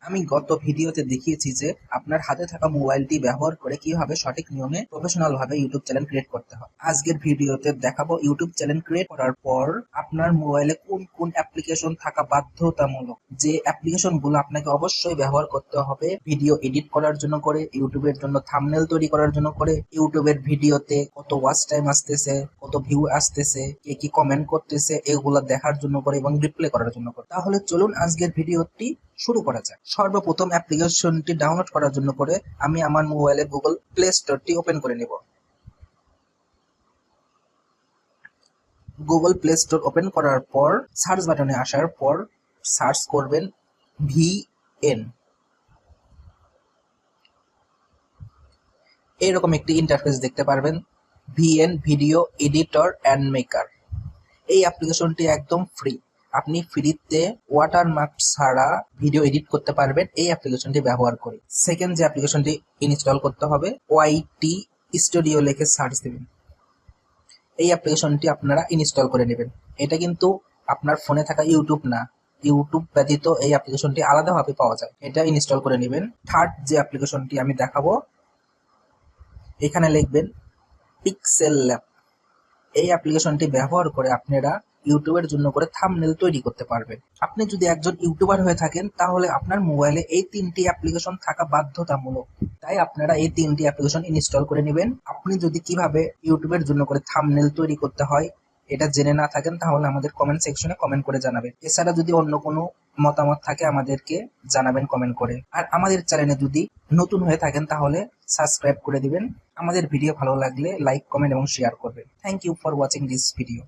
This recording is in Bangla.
আমি গত ভিডিওতে দেখিয়েছি যে আপনার হাতে থাকা মোবাইলটি ব্যবহার করে কিভাবে সঠিক নিয়মে প্রফেশনাল ভাবে ইউটিউব চ্যানেল ক্রিয়েট করতে হয়। আজকের ভিডিওতে দেখাবো ইউটিউব চ্যানেল ক্রিয়েট করার পর আপনার মোবাইলে কোন কোন অ্যাপ্লিকেশন থাকা বাধ্যতামূলক, যে অ্যাপ্লিকেশন গুলো আপনাকে অবশ্যই ব্যবহার করতে হবে ভিডিও এডিট করার জন্য, করে ইউটিউবের জন্য থাম্বনেল তৈরি করার জন্য, করে ইউটিউবের ভিডিওতে কত ওয়াচ টাইম আসতেছে, কত ভিউ আসতেছে, কে কি কমেন্ট করতেছে, এগুলো দেখার জন্য করে এবং রিপ্লে করার জন্য করে। তাহলে চলুন আজকের ভিডিওটি শুরু করা যাক। সর্বপ্রথম অ্যাপ্লিকেশনটি ডাউনলোড করার জন্য করে আমি আমার মোবাইলে গুগল প্লে স্টোরটি ওপেন করে নেব। গুগল প্লে স্টোর ওপেন করার পর সার্চ বাটনে আসার পর সার্চ করবেন ভিএন। এরকম একটি ইন্টারফেস দেখতে পারবেন, VN video editor and maker. এই অ্যাপ্লিকেশনটি একদম ফ্রি, আপনি ফ্রিতে ওয়াটারমার্ক ছাড়া ভিডিও এডিট করতে পারবেন এই অ্যাপ্লিকেশনটি ব্যবহার করে। সেকেন্ড যে অ্যাপ্লিকেশনটি ইনস্টল করতে হবে, ওয়াইটি স্টুডিও লিখে সার্চ দেবেন। এই অ্যাপ্লিকেশনটি আপনারা ইনস্টল করে নেবেন। এটা কিন্তু আপনার ফোনে থাকা ইউটিউব না, ইউটিউব ব্যতীত এই অ্যাপ্লিকেশনটি আলাদাভাবে পাওয়া যায়, এটা ইনস্টল করে নেবেন। থার্ড যে অ্যাপ্লিকেশনটি আমি দেখাবো, এখানে লিখবেন পিক্সেল ল্যাব। এই অ্যাপ্লিকেশনটি ব্যবহার করে আপনারা ইউটিউবের জন্য করে থাম্বনেল তৈরি করতে পারবেন। আপনি যদি একজন ইউটিউবার হয়ে থাকেন তাহলে আপনার মোবাইলে এই তিনটি অ্যাপ্লিকেশন থাকা বাধ্যতামূলক, তাই আপনারা এই তিনটি অ্যাপ্লিকেশন ইনস্টল করে নেবেন। আপনি যদি কিভাবে ইউটিউবের জন্য করে থাম্বনেল তৈরি করতে হয় এটা জেনে না থাকেন তাহলে আমাদের কমেন্ট সেকশনে কমেন্ট করে জানাবেন। এছাড়া যদি অন্য কোনো মতামত থাকে আমাদেরকে জানাবেন কমেন্ট করে। আর আমাদের চ্যানেলে যদি নতুন হয়ে থাকেন তাহলে সাবস্ক্রাইব করে দিবেন। আমাদের ভিডিও ভালো লাগলে লাইক, কমেন্ট এবং শেয়ার করবেন। Thank you for watching this video.